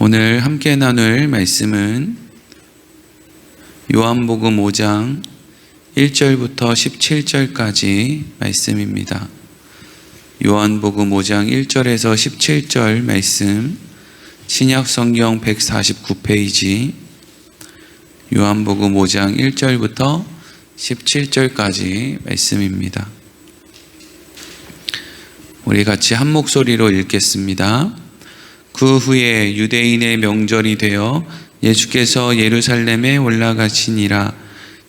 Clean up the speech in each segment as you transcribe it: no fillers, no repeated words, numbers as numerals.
오늘 함께 나눌 말씀은 요한복음 5장 1절부터 17절까지 말씀입니다. 요한복음 5장 1절에서 17절 말씀, 신약성경 149페이지, 요한복음 5장 1절부터 17절까지 말씀입니다. 우리 같이 한 목소리로 읽겠습니다. 그 후에 유대인의 명절이 되어 예수께서 예루살렘에 올라가시니라.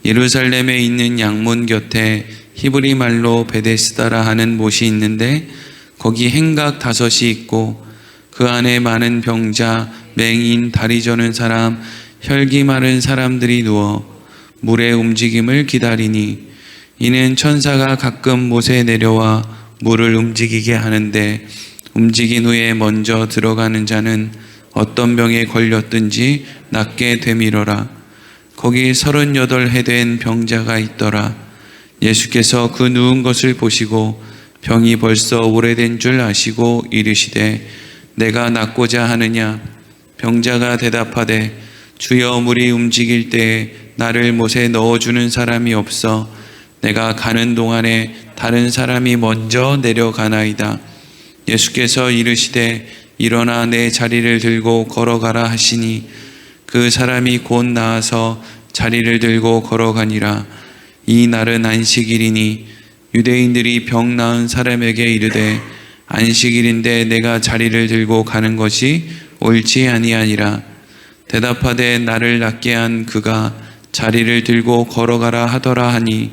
예루살렘에 있는 양문 곁에 히브리 말로 베데스다라 하는 못이 있는데 거기 행각 5이 있고 그 안에 많은 병자, 맹인, 다리 저는 사람, 혈기 마른 사람들이 누워 물의 움직임을 기다리니 이는 천사가 가끔 못에 내려와 물을 움직이게 하는데 움직인 후에 먼저 들어가는 자는 어떤 병에 걸렸든지 낫게 되밀어라. 거기 38해 된 병자가 있더라. 예수께서 그 누운 것을 보시고 병이 벌써 오래된 줄 아시고 이르시되 내가 낫고자 하느냐? 병자가 대답하되 주여 물이 움직일 때에 나를 못에 넣어주는 사람이 없어 내가 가는 동안에 다른 사람이 먼저 내려가나이다. 예수께서 이르시되 일어나 내 자리를 들고 걸어가라 하시니 그 사람이 곧 나아서 자리를 들고 걸어가니라. 이 날은 안식일이니 유대인들이 병 나은 사람에게 이르되 안식일인데 내가 자리를 들고 가는 것이 옳지 아니하니라. 대답하되 나를 낫게 한 그가 자리를 들고 걸어가라 하더라 하니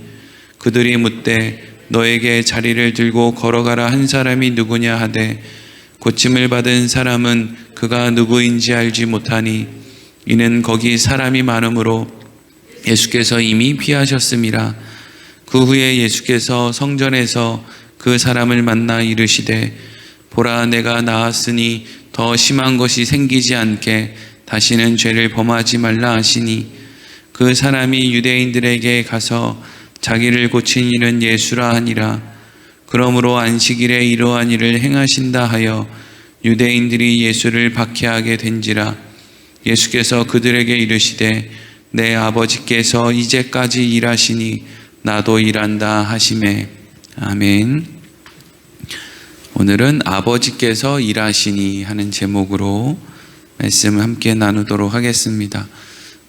그들이 묻되 너에게 자리를 들고 걸어가라 한 사람이 누구냐 하되 고침을 받은 사람은 그가 누구인지 알지 못하니 이는 거기 사람이 많으므로 예수께서 이미 피하셨음이라. 그 후에 예수께서 성전에서 그 사람을 만나 이르시되 보라 내가 나았으니 더 심한 것이 생기지 않게 다시는 죄를 범하지 말라 하시니 그 사람이 유대인들에게 가서 자기를 고친 이는 예수라 하니라. 그러므로 안식일에 이러한 일을 행하신다 하여 유대인들이 예수를 박해하게 된지라. 예수께서 그들에게 이르시되 내 아버지께서 이제까지 일하시니 나도 일한다 하시매. 아멘. 오늘은 아버지께서 일하시니 하는 제목으로 말씀을 함께 나누도록 하겠습니다.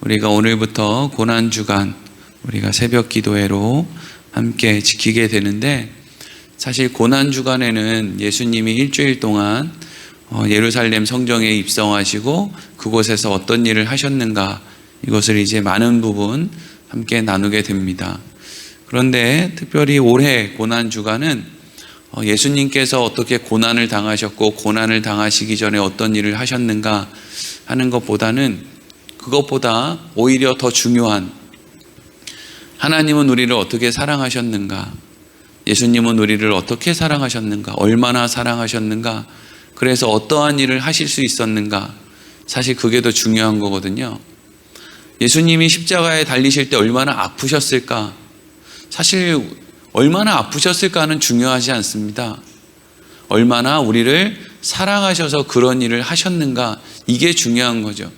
우리가 오늘부터 고난주간 우리가 새벽 기도회로 함께 지키게 되는데, 사실 고난주간에는 예수님이 일주일 동안 예루살렘 성정에 입성하시고 그곳에서 어떤 일을 하셨는가, 이것을 이제 많은 부분 함께 나누게 됩니다. 그런데 특별히 올해 고난주간은 예수님께서 어떻게 고난을 당하셨고 고난을 당하시기 전에 어떤 일을 하셨는가 하는 것보다는, 그것보다 오히려 더 중요한, 하나님은 우리를 어떻게 사랑하셨는가, 예수님은 우리를 어떻게 사랑하셨는가, 얼마나 사랑하셨는가, 그래서 어떠한 일을 하실 수 있었는가, 사실 그게 더 중요한 거거든요. 예수님이 십자가에 달리실 때 얼마나 아프셨을까, 사실 얼마나 아프셨을까는 중요하지 않습니다. 얼마나 우리를 사랑하셔서 그런 일을 하셨는가, 이게 중요한 거죠.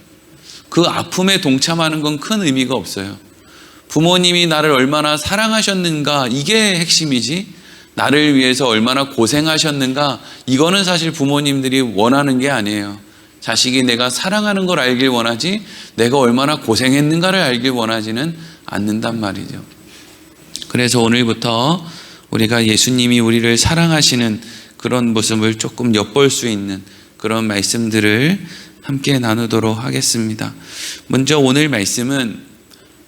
그 아픔에 동참하는 건 큰 의미가 없어요. 부모님이 나를 얼마나 사랑하셨는가, 이게 핵심이지, 나를 위해서 얼마나 고생하셨는가, 이거는 사실 부모님들이 원하는 게 아니에요. 자식이 내가 사랑하는 걸 알길 원하지 내가 얼마나 고생했는가를 알길 원하지는 않는단 말이죠. 그래서 오늘부터 우리가 예수님이 우리를 사랑하시는 그런 모습을 조금 엿볼 수 있는 그런 말씀들을 함께 나누도록 하겠습니다. 먼저 오늘 말씀은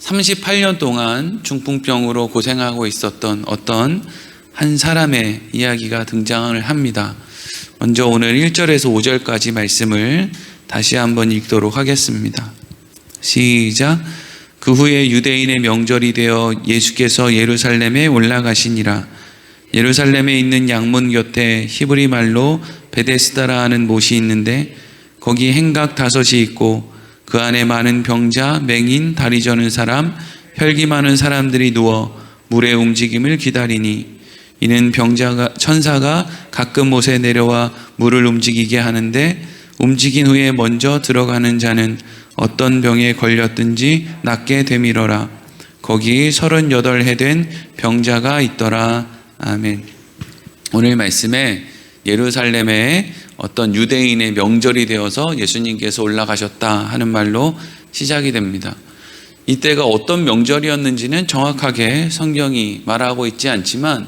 38년 동안 중풍병으로 고생하고 있었던 어떤 한 사람의 이야기가 등장을 합니다. 먼저 오늘 1절에서 5절까지 말씀을 다시 한번 읽도록 하겠습니다. 시작. 그 후에 유대인의 명절이 되어 예수께서 예루살렘에 올라가시니라. 예루살렘에 있는 양문 곁에 히브리 말로 베데스다라 하는 못이 있는데 거기 행각 5이 있고 그 안에 많은 병자, 맹인, 다리 저는 사람, 혈기 많은 사람들이 누워 물의 움직임을 기다리니 이는 천사가 가끔 못에 내려와 물을 움직이게 하는데 움직인 후에 먼저 들어가는 자는 어떤 병에 걸렸든지 낫게 되밀어라. 거기 38해 된 병자가 있더라. 아멘. 오늘 말씀에 예루살렘에 어떤 유대인의 명절이 되어서 예수님께서 올라가셨다 하는 말로 시작이 됩니다. 이때가 어떤 명절이었는지는 정확하게 성경이 말하고 있지 않지만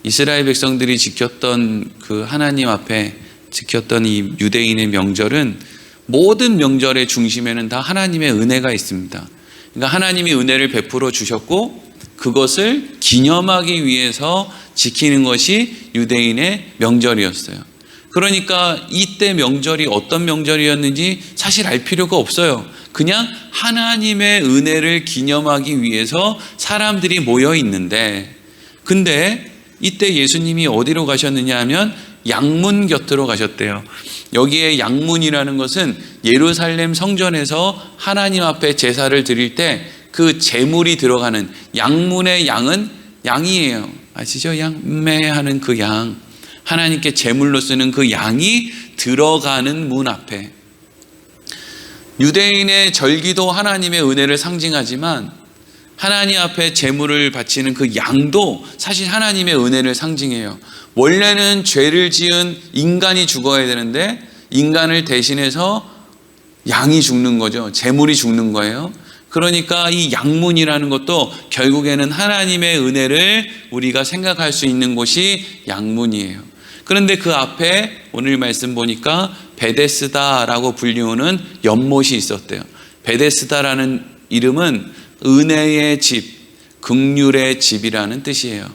이스라엘 백성들이 지켰던 그 하나님 앞에 지켰던 이 유대인의 명절은 모든 명절의 중심에는 다 하나님의 은혜가 있습니다. 그러니까 하나님이 은혜를 베풀어 주셨고 그것을 기념하기 위해서 지키는 것이 유대인의 명절이었어요. 그러니까 이때 명절이 어떤 명절이었는지 사실 알 필요가 없어요. 그냥 하나님의 은혜를 기념하기 위해서 사람들이 모여 있는데, 근데 이때 예수님이 어디로 가셨느냐 하면 양문 곁으로 가셨대요. 여기에 양문이라는 것은 예루살렘 성전에서 하나님 앞에 제사를 드릴 때 그 제물이 들어가는 양문의 양은 양이에요. 아시죠? 양매하는 그 양, 하나님께 제물로 쓰는 그 양이 들어가는 문 앞에. 유대인의 절기도 하나님의 은혜를 상징하지만 하나님 앞에 제물을 바치는 그 양도 사실 하나님의 은혜를 상징해요. 원래는 죄를 지은 인간이 죽어야 되는데 인간을 대신해서 양이 죽는 거죠. 제물이 죽는 거예요. 그러니까 이 양문이라는 것도 결국에는 하나님의 은혜를 우리가 생각할 수 있는 곳이 양문이에요. 그런데 그 앞에 오늘 말씀 보니까 베데스다라고 불리우는 연못이 있었대요. 베데스다라는 이름은 은혜의 집, 긍휼의 집이라는 뜻이에요.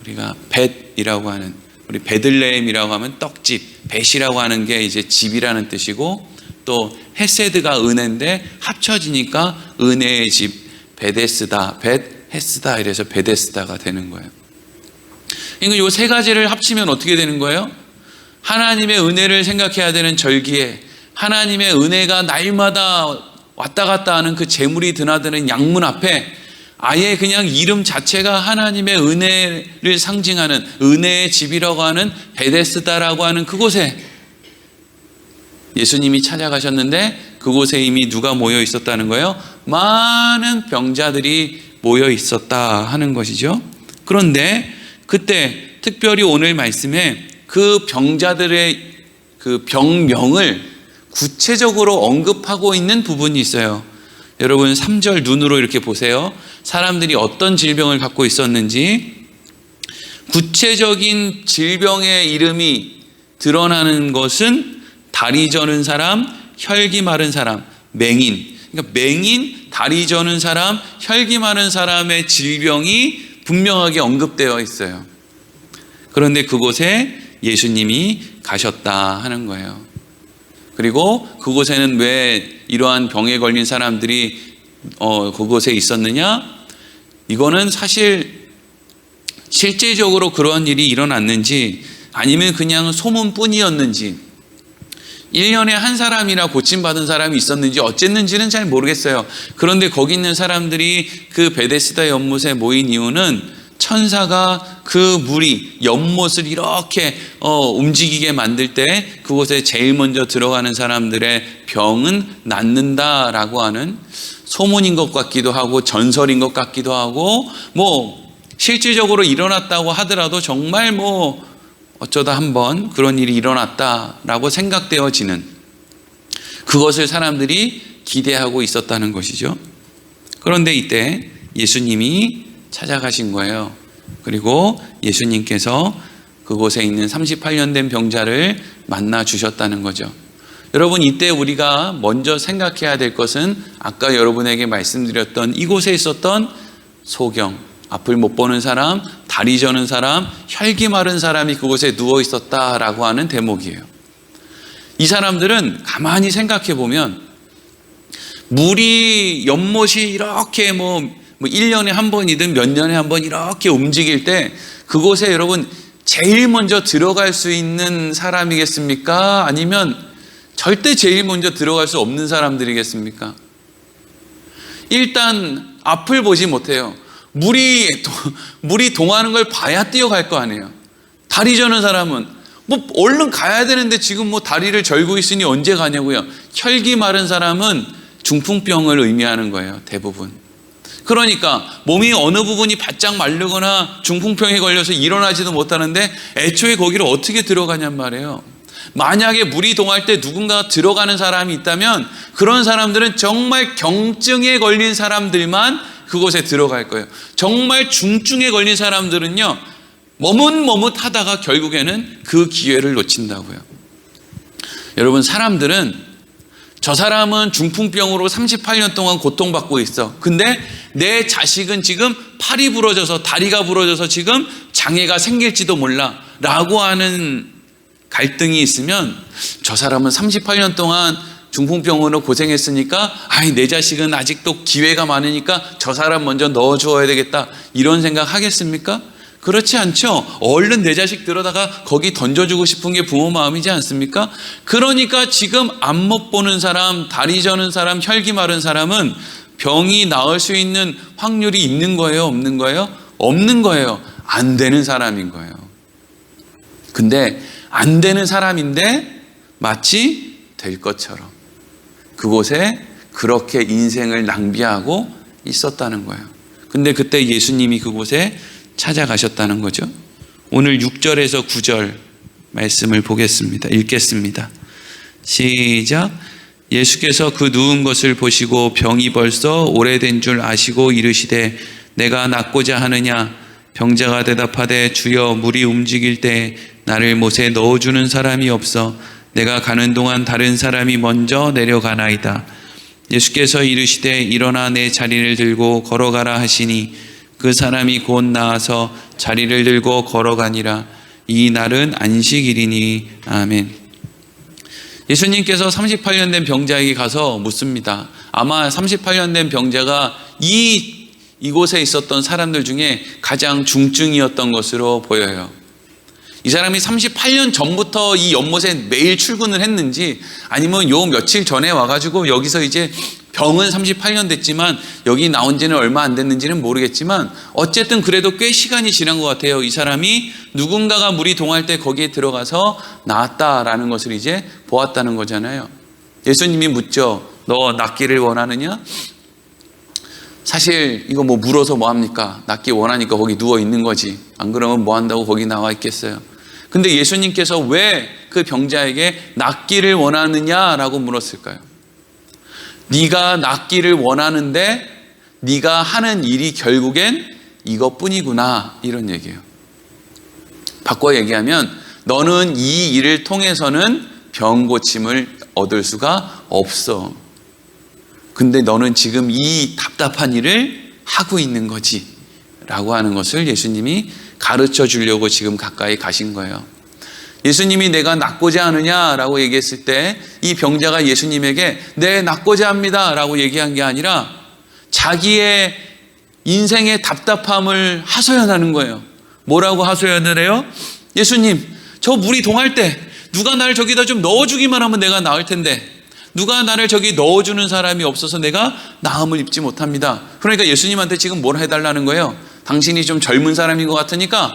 우리가 벳이라고 하는, 우리 베들레헴이라고 하면 떡집, 벳이라고 하는 게 이제 집이라는 뜻이고, 또 헤세드가 은혜인데 합쳐지니까 은혜의 집, 베데스다, 벳, 헤스다 이래서 베데스다가 되는 거예요. 그러니까 이 세 가지를 합치면 어떻게 되는 거예요? 하나님의 은혜를 생각해야 되는 절기에 하나님의 은혜가 날마다 왔다 갔다 하는 그 제물이 드나드는 양문 앞에 아예 그냥 이름 자체가 하나님의 은혜를 상징하는 은혜의 집이라고 하는 베데스다라고 하는 그곳에 예수님이 찾아가셨는데 그곳에 이미 누가 모여 있었다는 거예요? 많은 병자들이 모여 있었다 하는 것이죠. 그런데 그때 특별히 오늘 말씀에 그 병자들의 그 병명을 구체적으로 언급하고 있는 부분이 있어요. 여러분 3절 눈으로 이렇게 보세요. 사람들이 어떤 질병을 갖고 있었는지 구체적인 질병의 이름이 드러나는 것은 다리 저는 사람, 혈기 마른 사람, 맹인. 그러니까 맹인, 다리 저는 사람, 혈기 마른 사람의 질병이 분명하게 언급되어 있어요. 그런데 그곳에 예수님이 가셨다 하는 거예요. 그리고 그곳에는 왜 이러한 병에 걸린 사람들이 그곳에 있었느냐? 이거는 사실 실제적으로 그러한 일이 일어났는지 아니면 그냥 소문뿐이었는지 1년에 한 사람이나 고침받은 사람이 있었는지 어쨌는지는 잘 모르겠어요. 그런데 거기 있는 사람들이 그 베데스다 연못에 모인 이유는 천사가 그 물이 연못을 이렇게 움직이게 만들 때 그곳에 제일 먼저 들어가는 사람들의 병은 낫는다라고 하는 소문인 것 같기도 하고 전설인 것 같기도 하고 뭐 실질적으로 일어났다고 하더라도 정말 뭐 어쩌다 한번 그런 일이 일어났다라고 생각되어지는 그것을 사람들이 기대하고 있었다는 것이죠. 그런데 이때 예수님이 찾아가신 거예요. 그리고 예수님께서 그곳에 있는 38년 된 병자를 만나 주셨다는 거죠. 여러분 이때 우리가 먼저 생각해야 될 것은 아까 여러분에게 말씀드렸던 이곳에 있었던 소경, 앞을 못 보는 사람, 다리 저는 사람, 혈기 마른 사람이 그곳에 누워 있었다라고 하는 대목이에요. 이 사람들은 가만히 생각해 보면 물이 연못이 이렇게 뭐 1년에 한 번이든 몇 년에 한 번 이렇게 움직일 때 그곳에 여러분 제일 먼저 들어갈 수 있는 사람이겠습니까? 아니면 절대 제일 먼저 들어갈 수 없는 사람들이겠습니까? 일단 앞을 보지 못해요. 물이 동하는 걸 봐야 뛰어갈 거 아니에요. 다리 저는 사람은 뭐 얼른 가야 되는데 지금 뭐 다리를 절고 있으니 언제 가냐고요. 혈기 마른 사람은 중풍병을 의미하는 거예요, 대부분. 그러니까 몸이 어느 부분이 바짝 마르거나 중풍병에 걸려서 일어나지도 못하는데 애초에 거기로 어떻게 들어가냔 말이에요. 만약에 물이 동할 때 누군가 들어가는 사람이 있다면 그런 사람들은 정말 경증에 걸린 사람들만 그곳에 들어갈 거예요. 정말 중증에 걸린 사람들은요, 머뭇머뭇하다가 결국에는 그 기회를 놓친다고요. 여러분, 사람들은 저 사람은 중풍병으로 38년 동안 고통받고 있어. 근데 내 자식은 지금 팔이 부러져서 다리가 부러져서 지금 장애가 생길지도 몰라 라고 하는 갈등이 있으면 저 사람은 38년 동안 중풍병으로 고생했으니까 내 자식은 아직도 기회가 많으니까 저 사람 먼저 넣어주어야 되겠다 이런 생각 하겠습니까? 그렇지 않죠. 얼른 내 자식 들어다가 거기 던져주고 싶은 게 부모 마음이지 않습니까? 그러니까 지금 안 못 보는 사람, 다리 저는 사람, 혈기 마른 사람은 병이 나을 수 있는 확률이 있는 거예요? 없는 거예요? 없는 거예요. 안 되는 사람인 거예요. 근데 안 되는 사람인데 마치 될 것처럼 그곳에 그렇게 인생을 낭비하고 있었다는 거예요. 근데 그때 예수님이 그곳에 찾아가셨다는 거죠. 오늘 6절에서 9절 말씀을 보겠습니다. 읽겠습니다. 시작. 예수께서 그 누운 것을 보시고 병이 벌써 오래된 줄 아시고 이르시되 내가 낫고자 하느냐? 병자가 대답하되 주여 물이 움직일 때 나를 못에 넣어주는 사람이 없어 내가 가는 동안 다른 사람이 먼저 내려가나이다. 예수께서 이르시되 일어나 내 자리를 들고 걸어가라 하시니 그 사람이 곧 나아서 자리를 들고 걸어가니라. 이 날은 안식일이니. 아멘. 예수님께서 38년 된 병자에게 가서 묻습니다. 아마 38년 된 병자가 이곳에 있었던 사람들 중에 가장 중증이었던 것으로 보여요. 이 사람이 38년 전부터 이 연못에 매일 출근을 했는지 아니면 요 며칠 전에 와가지고 여기서 이제 병은 38년 됐지만 여기 나온 지는 얼마 안 됐는지는 모르겠지만 어쨌든 그래도 꽤 시간이 지난 것 같아요. 이 사람이 누군가가 물이 동할 때 거기에 들어가서 나았다라는 것을 이제 보았다는 거잖아요. 예수님이 묻죠. 너 낫기를 원하느냐? 사실 이거 뭐 물어서 뭐 합니까? 낫기 원하니까 거기 누워 있는 거지. 안 그러면 뭐 한다고 거기 나와 있겠어요? 근데 예수님께서 왜 그 병자에게 낫기를 원하느냐라고 물었을까요? 네가 낫기를 원하는데 네가 하는 일이 결국엔 이것뿐이구나 이런 얘기예요. 바꿔 얘기하면 너는 이 일을 통해서는 병 고침을 얻을 수가 없어. 근데 너는 지금 이 답답한 일을 하고 있는 거지 라고 하는 것을 예수님이 가르쳐 주려고 지금 가까이 가신 거예요. 예수님이 내가 낫고자 하느냐라고 얘기했을 때 이 병자가 예수님에게 네 낫고자 합니다 라고 얘기한 게 아니라 자기의 인생의 답답함을 하소연하는 거예요. 뭐라고 하소연을 해요? 예수님, 저 물이 동할 때 누가 나를 저기다 좀 넣어주기만 하면 내가 나을 텐데 누가 나를 저기 넣어주는 사람이 없어서 내가 나음을 입지 못합니다. 그러니까 예수님한테 지금 뭘 해달라는 거예요? 당신이 좀 젊은 사람인 것 같으니까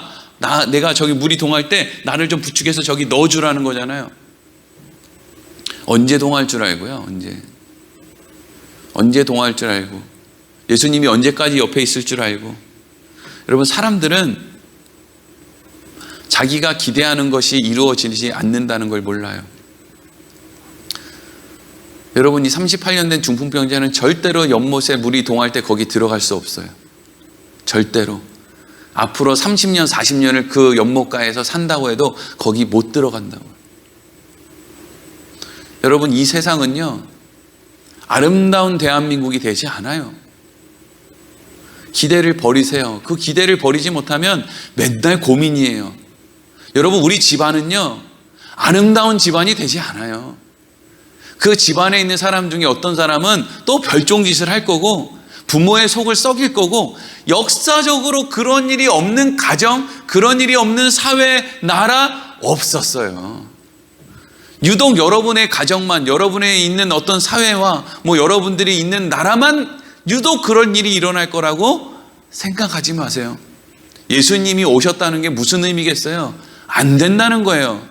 내가 저기 물이 동할 때 나를 좀 부축해서 저기 넣어주라는 거잖아요. 언제 동할 줄 알고요? 언제 동할 줄 알고 예수님이 언제까지 옆에 있을 줄 알고. 여러분, 사람들은 자기가 기대하는 것이 이루어지지 않는다는 걸 몰라요. 여러분, 이 38년 된 중풍병자는 절대로 연못에 물이 동할 때 거기 들어갈 수 없어요. 절대로. 앞으로 30년, 40년을 그 연못가에서 산다고 해도 거기 못 들어간다고. 여러분, 이 세상은요, 아름다운 대한민국이 되지 않아요. 기대를 버리세요. 그 기대를 버리지 못하면 맨날 고민이에요. 여러분, 우리 집안은요, 아름다운 집안이 되지 않아요. 그 집안에 있는 사람 중에 어떤 사람은 또 별종짓을 할 거고 부모의 속을 썩일 거고 역사적으로 그런 일이 없는 가정, 그런 일이 없는 사회, 나라 없었어요. 유독 여러분의 가정만, 여러분의 있는 어떤 사회와 뭐 여러분들이 있는 나라만 유독 그런 일이 일어날 거라고 생각하지 마세요. 예수님이 오셨다는 게 무슨 의미겠어요? 안 된다는 거예요.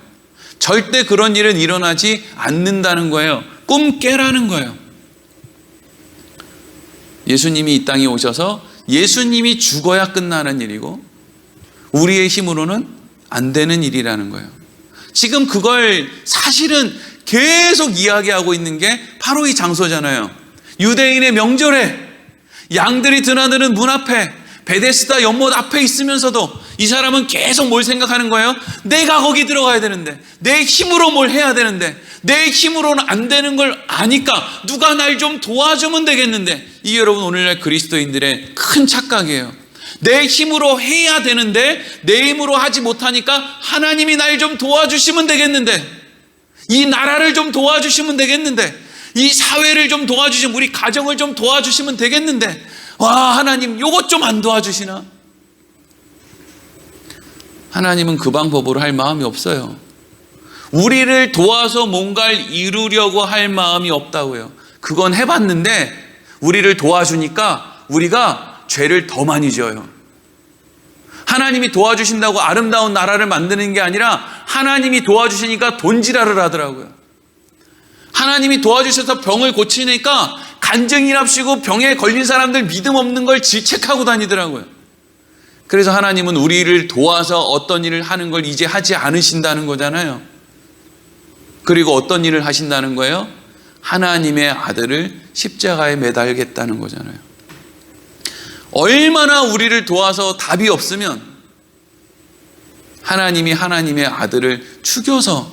절대 그런 일은 일어나지 않는다는 거예요. 꿈 깨라는 거예요. 예수님이 이 땅에 오셔서 예수님이 죽어야 끝나는 일이고 우리의 힘으로는 안 되는 일이라는 거예요. 지금 그걸 사실은 계속 이야기하고 있는 게 바로 이 장소잖아요. 유대인의 명절에 양들이 드나드는 문 앞에 베데스다 연못 앞에 있으면서도 이 사람은 계속 뭘 생각하는 거예요? 내가 거기 들어가야 되는데, 내 힘으로 뭘 해야 되는데, 내 힘으로는 안 되는 걸 아니까 누가 날 좀 도와주면 되겠는데, 이게 여러분 오늘날 그리스도인들의 큰 착각이에요. 내 힘으로 해야 되는데 내 힘으로 하지 못하니까 하나님이 날 좀 도와주시면 되겠는데, 이 나라를 좀 도와주시면 되겠는데, 이 사회를 좀 도와주시면, 우리 가정을 좀 도와주시면 되겠는데, 와, 하나님 요것 좀 안 도와주시나? 하나님은 그 방법으로 할 마음이 없어요. 우리를 도와서 뭔가를 이루려고 할 마음이 없다고요. 그건 해봤는데 우리를 도와주니까 우리가 죄를 더 많이 지어요. 하나님이 도와주신다고 아름다운 나라를 만드는 게 아니라 하나님이 도와주시니까 돈지랄을 하더라고요. 하나님이 도와주셔서 병을 고치니까 간증이랍시고 병에 걸린 사람들 믿음 없는 걸 질책하고 다니더라고요. 그래서 하나님은 우리를 도와서 어떤 일을 하는 걸 이제 하지 않으신다는 거잖아요. 그리고 어떤 일을 하신다는 거예요? 하나님의 아들을 십자가에 매달겠다는 거잖아요. 얼마나 우리를 도와서 답이 없으면 하나님이 하나님의 아들을 죽여서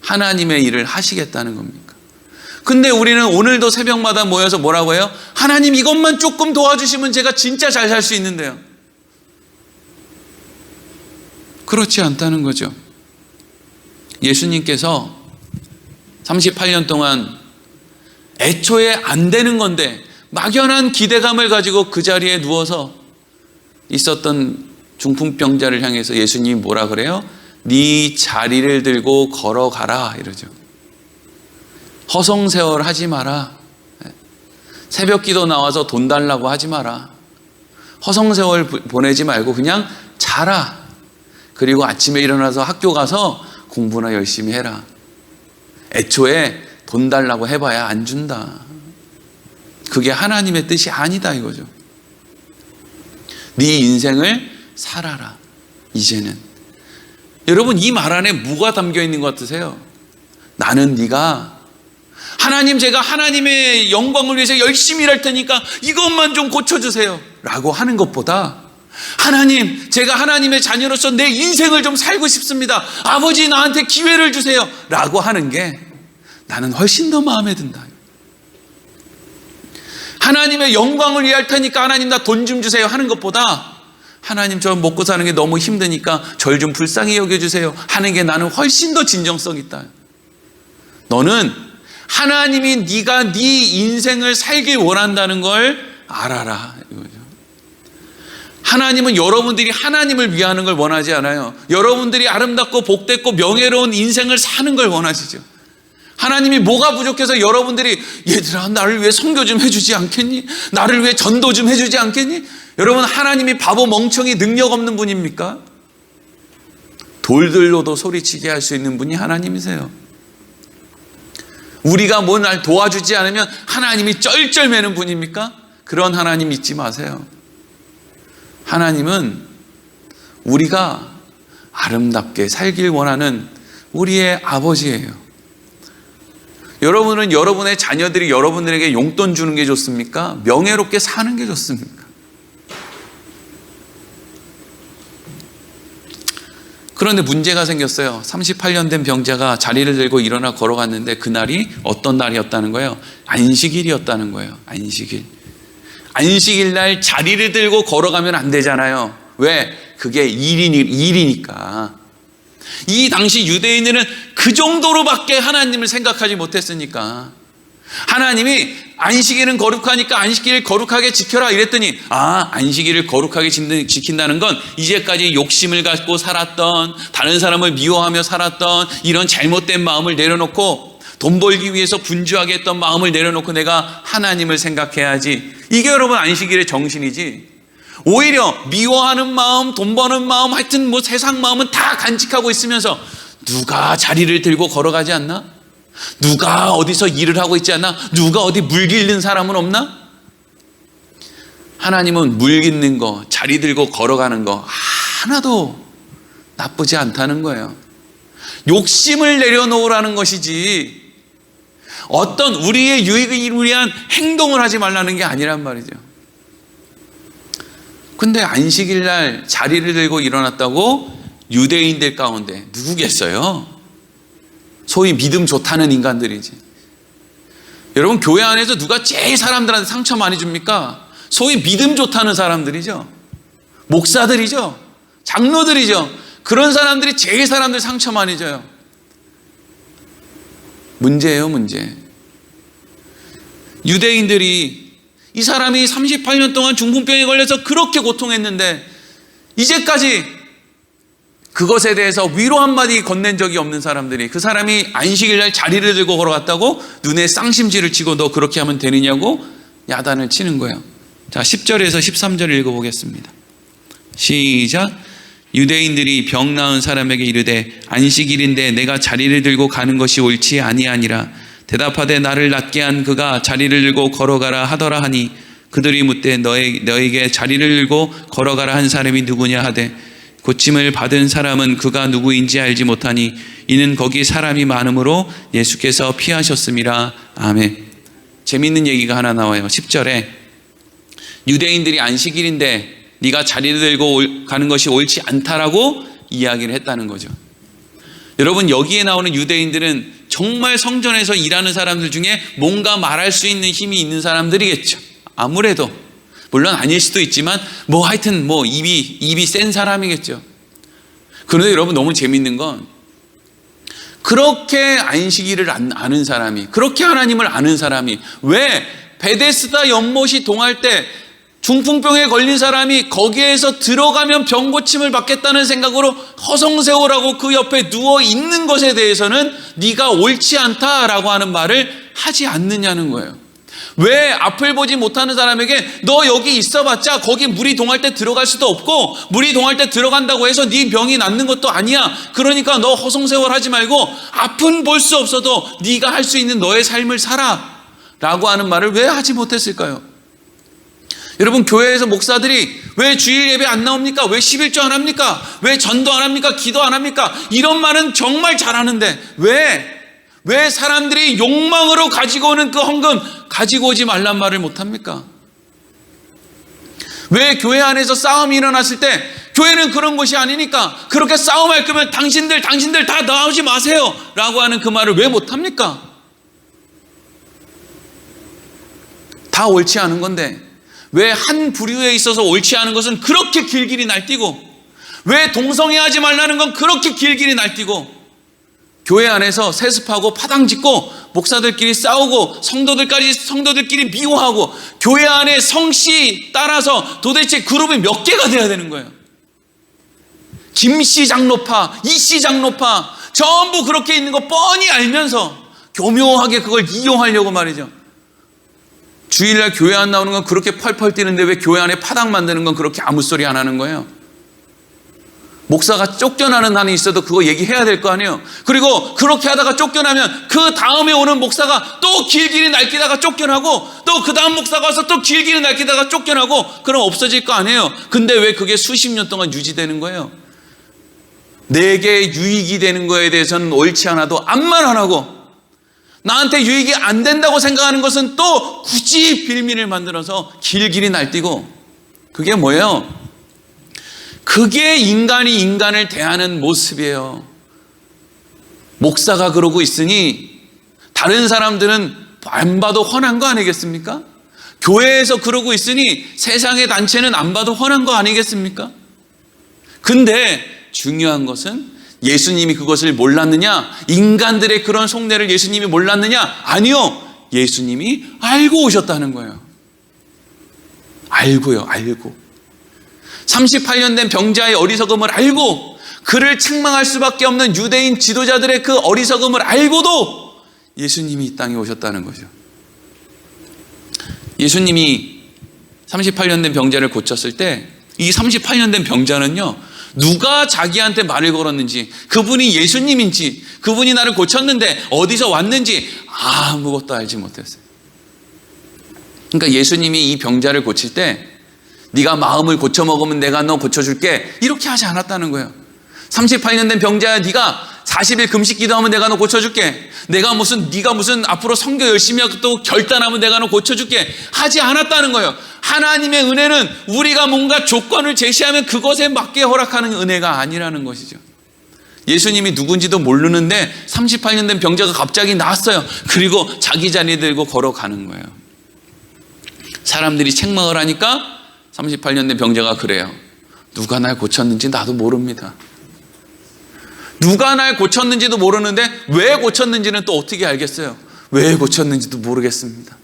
하나님의 일을 하시겠다는 겁니까? 근데 우리는 오늘도 새벽마다 모여서 뭐라고 해요? 하나님 이것만 조금 도와주시면 제가 진짜 잘 살 수 있는데요. 그렇지 않다는 거죠. 예수님께서 38년 동안 애초에 안 되는 건데 막연한 기대감을 가지고 그 자리에 누워서 있었던 중풍병자를 향해서 예수님이 뭐라 그래요? 네 자리를 들고 걸어가라 이러죠. 허송세월 하지 마라. 새벽 기도 나와서 돈 달라고 하지 마라. 허송세월 보내지 말고 그냥 자라. 그리고 아침에 일어나서 학교 가서 공부나 열심히 해라. 애초에 돈 달라고 해봐야 안 준다. 그게 하나님의 뜻이 아니다 이거죠. 네 인생을 살아라. 이제는. 여러분 이 말 안에 뭐가 담겨 있는 것 같으세요? 나는 네가 하나님 제가 하나님의 영광을 위해서 열심히 일할 테니까 이것만 좀 고쳐주세요 라고 하는 것보다 하나님 제가 하나님의 자녀로서 내 인생을 좀 살고 싶습니다. 아버지 나한테 기회를 주세요 라고 하는 게 나는 훨씬 더 마음에 든다. 하나님의 영광을 위할 테니까 하나님 나 돈 좀 주세요 하는 것보다 하나님 저 먹고 사는 게 너무 힘드니까 절 좀 불쌍히 여겨주세요 하는 게 나는 훨씬 더 진정성 있다. 너는 하나님이 네가 네 인생을 살길 원한다는 걸 알아라 이거죠. 하나님은 여러분들이 하나님을 위하는 걸 원하지 않아요. 여러분들이 아름답고 복됐고 명예로운 인생을 사는 걸 원하시죠. 하나님이 뭐가 부족해서 여러분들이 얘들아 나를 위해 선교 좀 해주지 않겠니? 나를 위해 전도 좀 해주지 않겠니? 여러분 하나님이 바보 멍청이 능력 없는 분입니까? 돌들로도 소리치게 할 수 있는 분이 하나님이세요. 우리가 뭐 날 도와주지 않으면 하나님이 쩔쩔매는 분입니까? 그런 하나님 믿지 마세요. 하나님은 우리가 아름답게 살길 원하는 우리의 아버지예요. 여러분은 여러분의 자녀들이 여러분들에게 용돈 주는 게 좋습니까? 명예롭게 사는 게 좋습니까? 그런데 문제가 생겼어요. 38년 된 병자가 자리를 들고 일어나 걸어갔는데 그날이 어떤 날이었다는 거예요? 안식일이었다는 거예요. 안식일. 안식일 날 자리를 들고 걸어가면 안 되잖아요. 왜? 그게 일이니까. 이 당시 유대인들은 그 정도로밖에 하나님을 생각하지 못했으니까 하나님이 안식일은 거룩하니까 안식일을 거룩하게 지켜라 이랬더니 안식일을 거룩하게 지킨다는 건 이제까지 욕심을 갖고 살았던 다른 사람을 미워하며 살았던 이런 잘못된 마음을 내려놓고 돈 벌기 위해서 분주하게 했던 마음을 내려놓고 내가 하나님을 생각해야지. 이게 여러분 안식일의 정신이지. 오히려 미워하는 마음, 돈 버는 마음, 하여튼 뭐 세상 마음은 다 간직하고 있으면서 누가 자리를 들고 걸어가지 않나? 누가 어디서 일을 하고 있지 않나? 누가 어디 물 깃는 사람은 없나? 하나님은 물 깃는 거, 자리 들고 걸어가는 거 하나도 나쁘지 않다는 거예요. 욕심을 내려놓으라는 것이지 어떤 우리의 유익을 위한 행동을 하지 말라는 게 아니란 말이죠. 근데 안식일 날 자리를 들고 일어났다고 유대인들 가운데 누구겠어요? 소위 믿음 좋다는 인간들이지. 여러분, 교회 안에서 누가 제일 사람들한테 상처 많이 줍니까? 소위 믿음 좋다는 사람들이죠. 목사들이죠. 장로들이죠. 그런 사람들이 제일 사람들 상처 많이 줘요. 문제예요, 문제. 유대인들이 이 사람이 38년 동안 중풍병에 걸려서 그렇게 고통했는데 이제까지 그것에 대해서 위로 한마디 건넨 적이 없는 사람들이, 그 사람이 안식일 날 자리를 들고 걸어갔다고 눈에 쌍심지를 치고 너 그렇게 하면 되느냐고 야단을 치는 거예요. 자, 10절에서 13절 읽어보겠습니다. 시작. 유대인들이 병 나은 사람에게 이르되 안식일인데 내가 자리를 들고 가는 것이 옳지 아니하니라. 대답하되 나를 낫게 한 그가 자리를 들고 걸어가라 하더라 하니 그들이 묻되 너에게 자리를 들고 걸어가라 한 사람이 누구냐 하되 고침을 받은 사람은 그가 누구인지 알지 못하니 이는 거기 사람이 많으므로 예수께서 피하셨음이라. 아멘. 재밌는 얘기가 하나 나와요. 10절에 유대인들이 안식일인데 네가 자리를 들고 가는 것이 옳지 않다라고 이야기를 했다는 거죠. 여러분, 여기에 나오는 유대인들은 정말 성전에서 일하는 사람들 중에 뭔가 말할 수 있는 힘이 있는 사람들이겠죠. 아무래도 물론 아닐 수도 있지만 하여튼 입이 센 사람이겠죠. 그런데 여러분, 너무 재밌는 건 그렇게 안식일을 아는 사람이, 그렇게 하나님을 아는 사람이 왜 베데스다 연못이 동할 때 중풍병에 걸린 사람이 거기에서 들어가면 병 고침을 받겠다는 생각으로 허송세월하고 그 옆에 누워 있는 것에 대해서는 네가 옳지 않다라고 하는 말을 하지 않느냐는 거예요. 왜 앞을 보지 못하는 사람에게 너 여기 있어봤자 거기 물이 동할 때 들어갈 수도 없고 물이 동할 때 들어간다고 해서 네 병이 낫는 것도 아니야. 그러니까 너 허송세월 하지 말고 앞은 볼 수 없어도 네가 할 수 있는 너의 삶을 살아 라고 하는 말을 왜 하지 못했을까요? 여러분, 교회에서 목사들이 왜 주일 예배 안 나옵니까? 왜 11조 안 합니까? 왜 전도 안 합니까? 기도 안 합니까? 이런 말은 정말 잘하는데 왜 사람들이 욕망으로 가지고 오는 그 헌금 가지고 오지 말란 말을 못합니까? 왜 교회 안에서 싸움이 일어났을 때 교회는 그런 곳이 아니니까 그렇게 싸움할 거면 당신들 다 나오지 마세요 라고 하는 그 말을 왜 못합니까? 다 옳지 않은 건데 왜 한 부류에 있어서 옳지 않은 것은 그렇게 길길이 날뛰고 왜 동성애하지 말라는 건 그렇게 길길이 날뛰고 교회 안에서 세습하고 파당짓고 목사들끼리 싸우고 성도들끼리 미워하고 교회 안에 성씨 따라서 도대체 그룹이 몇 개가 돼야 되는 거예요. 김씨 장로파, 이씨 장로파 전부 그렇게 있는 거 뻔히 알면서 교묘하게 그걸 이용하려고 말이죠. 주일날 교회 안 나오는 건 그렇게 펄펄 뛰는데 왜 교회 안에 파당 만드는 건 그렇게 아무 소리 안 하는 거예요? 목사가 쫓겨나는 한이 있어도 그거 얘기해야 될 거 아니에요. 그리고 그렇게 하다가 쫓겨나면 그 다음에 오는 목사가 또 길길이 날뛰다가 쫓겨나고 또 그 다음 목사가 와서 또 길길이 날뛰다가 쫓겨나고 그럼 없어질 거 아니에요. 근데 왜 그게 수십 년 동안 유지되는 거예요? 내게 유익이 되는 거에 대해서는 옳지 않아도 암만 안 하고 나한테 유익이 안 된다고 생각하는 것은 또 굳이 빌미를 만들어서 길길이 날뛰고 그게 뭐예요? 그게 인간이 인간을 대하는 모습이에요. 목사가 그러고 있으니 다른 사람들은 안 봐도 훤한 거 아니겠습니까? 교회에서 그러고 있으니 세상의 단체는 안 봐도 훤한 거 아니겠습니까? 근데 중요한 것은 예수님이 그것을 몰랐느냐? 인간들의 그런 속내를 예수님이 몰랐느냐? 아니요. 예수님이 알고 오셨다는 거예요. 알고요. 38년 된 병자의 어리석음을 알고 그를 책망할 수밖에 없는 유대인 지도자들의 그 어리석음을 알고도 예수님이 이 땅에 오셨다는 거죠. 예수님이 38년 된 병자를 고쳤을 때 이 38년 된 병자는요 누가 자기한테 말을 걸었는지, 그분이 예수님인지, 그분이 나를 고쳤는데 어디서 왔는지 아무것도 알지 못했어요. 그러니까 예수님이 이 병자를 고칠 때 네가 마음을 고쳐먹으면 내가 너 고쳐줄게, 이렇게 하지 않았다는 거예요. 38년 된 병자야, 네가 40일 금식 기도하면 내가 너 고쳐줄게, 네가 무슨 앞으로 선교 열심히 하고 또 결단하면 내가 너 고쳐줄게, 하지 않았다는 거예요. 하나님의 은혜는 우리가 뭔가 조건을 제시하면 그것에 맞게 허락하는 은혜가 아니라는 것이죠. 예수님이 누군지도 모르는데 38년 된 병자가 갑자기 나왔어요. 그리고 자기 자리 들고 걸어가는 거예요. 사람들이 책망을 하니까 38년 된 병자가 그래요. 누가 날 고쳤는지 나도 모릅니다. 누가 날 고쳤는지도 모르는데 왜 고쳤는지는 또 어떻게 알겠어요? 왜 고쳤는지도 모르겠습니다.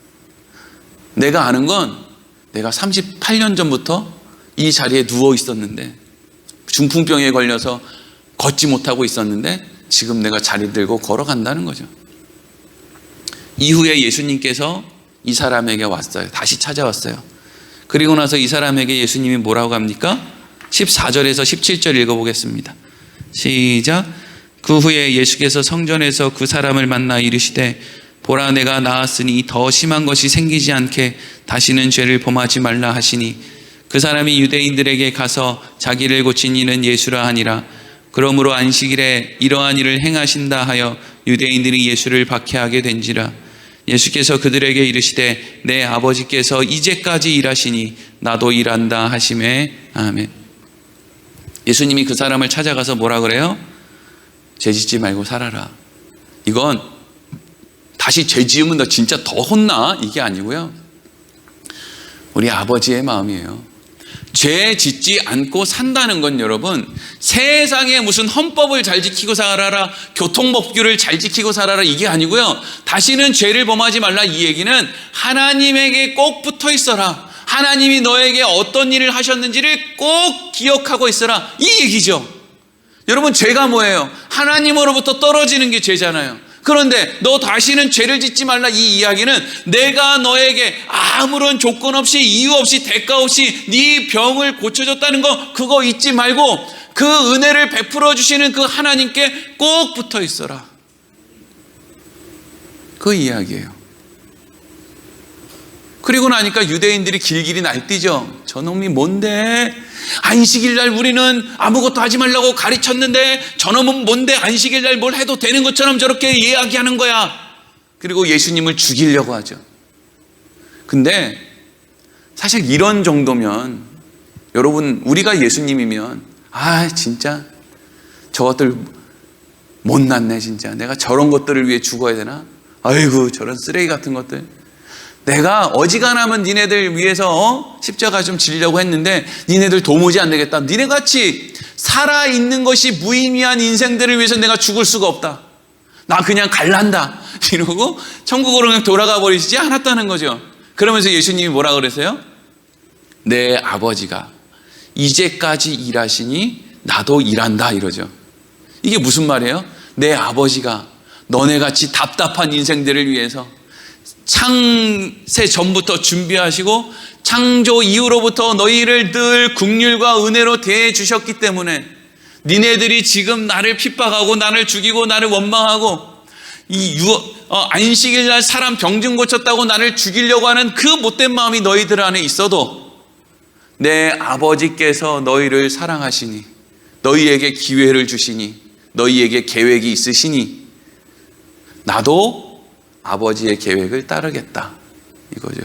내가 아는 건 내가 38년 전부터 이 자리에 누워 있었는데, 중풍병에 걸려서 걷지 못하고 있었는데 지금 내가 자리 들고 걸어간다는 거죠. 이후에 예수님께서 이 사람에게 왔어요. 다시 찾아왔어요. 그리고 나서 이 사람에게 예수님이 뭐라고 합니까? 14절에서 17절 읽어보겠습니다. 시작. 그 후에 예수께서 성전에서 그 사람을 만나 이르시되 보라, 내가 나았으니 더 심한 것이 생기지 않게 다시는 죄를 범하지 말라 하시니, 그 사람이 유대인들에게 가서 자기를 고친 이는 예수라 하니라. 그러므로 안식일에 이러한 일을 행하신다 하여 유대인들이 예수를 박해하게 된지라. 예수께서 그들에게 이르시되 내 아버지께서 이제까지 일하시니 나도 일한다 하시매. 아멘. 예수님이 그 사람을 찾아가서 뭐라 그래요? 죄 짓지 말고 살아라. 이건 다시 죄 지으면 너 진짜 더 혼나, 이게 아니고요. 우리 아버지의 마음이에요. 죄 짓지 않고 산다는 건 여러분, 세상에 무슨 헌법을 잘 지키고 살아라, 교통법규를 잘 지키고 살아라, 이게 아니고요. 다시는 죄를 범하지 말라, 이 얘기는 하나님에게 꼭 붙어 있어라. 하나님이 너에게 어떤 일을 하셨는지를 꼭 기억하고 있어라, 이 얘기죠. 여러분, 죄가 뭐예요? 하나님으로부터 떨어지는 게 죄잖아요. 그런데 너 다시는 죄를 짓지 말라, 이 이야기는 내가 너에게 아무런 조건 없이, 이유 없이, 대가 없이 네 병을 고쳐줬다는 거, 그거 잊지 말고 그 은혜를 베풀어 주시는 그 하나님께 꼭 붙어 있어라, 그 이야기예요. 그리고 나니까 유대인들이 길길이 날뛰죠. 저놈이 뭔데? 안식일날 우리는 아무것도 하지 말라고 가르쳤는데 저놈은 뭔데 안식일날 뭘 해도 되는 것처럼 저렇게 이야기하는 거야. 그리고 예수님을 죽이려고 하죠. 근데 사실 이런 정도면, 여러분, 우리가 예수님이면 진짜 저것들 못났네, 진짜 내가 저런 것들을 위해 죽어야 되나? 아이고, 저런 쓰레기 같은 것들, 내가 어지간하면 니네들 위해서 십자가 좀 지려고 했는데 니네들 도무지 안 되겠다. 니네같이 살아있는 것이 무의미한 인생들을 위해서 내가 죽을 수가 없다. 나 그냥 갈란다, 이러고 천국으로 그냥 돌아가 버리시지 않았다는 거죠. 그러면서 예수님이 뭐라 그러세요? 내 아버지가 이제까지 일하시니 나도 일한다, 이러죠. 이게 무슨 말이에요? 내 아버지가 너네같이 답답한 인생들을 위해서 창세 전부터 준비하시고 창조 이후로부터 너희를 늘 긍휼과 은혜로 대해 주셨기 때문에, 니네들이 지금 나를 핍박하고 나를 죽이고 나를 원망하고 안식일 날 사람 병증 고쳤다고 나를 죽이려고 하는 그 못된 마음이 너희들 안에 있어도 내 아버지께서 너희를 사랑하시니, 너희에게 기회를 주시니, 너희에게 계획이 있으시니 나도 아버지의 계획을 따르겠다, 이거죠.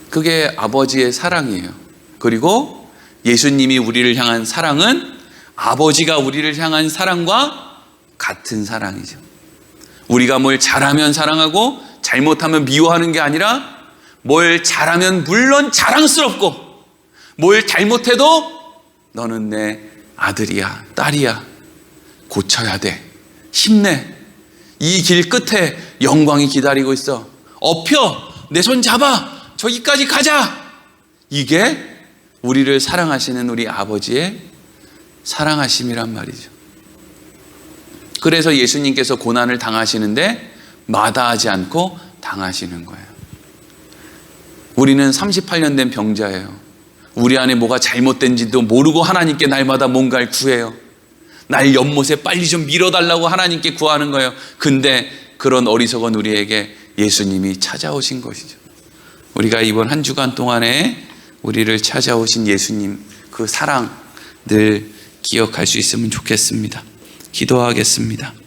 그게 아버지의 사랑이에요. 그리고 예수님이 우리를 향한 사랑은 아버지가 우리를 향한 사랑과 같은 사랑이죠. 우리가 뭘 잘하면 사랑하고 잘못하면 미워하는 게 아니라, 뭘 잘하면 물론 자랑스럽고 뭘 잘못해도 너는 내 아들이야, 딸이야, 고쳐야 돼, 힘내, 이 길 끝에 영광이 기다리고 있어, 엎혀, 내 손 잡아, 저기까지 가자. 이게 우리를 사랑하시는 우리 아버지의 사랑하심이란 말이죠. 그래서 예수님께서 고난을 당하시는데 마다하지 않고 당하시는 거예요. 우리는 38년 된 병자예요. 우리 안에 뭐가 잘못된지도 모르고 하나님께 날마다 뭔가를 구해요. 날 연못에 빨리 좀 밀어달라고 하나님께 구하는 거예요. 근데 그런 어리석은 우리에게 예수님이 찾아오신 것이죠. 우리가 이번 한 주간 동안에 우리를 찾아오신 예수님 그 사랑 늘 기억할 수 있으면 좋겠습니다. 기도하겠습니다.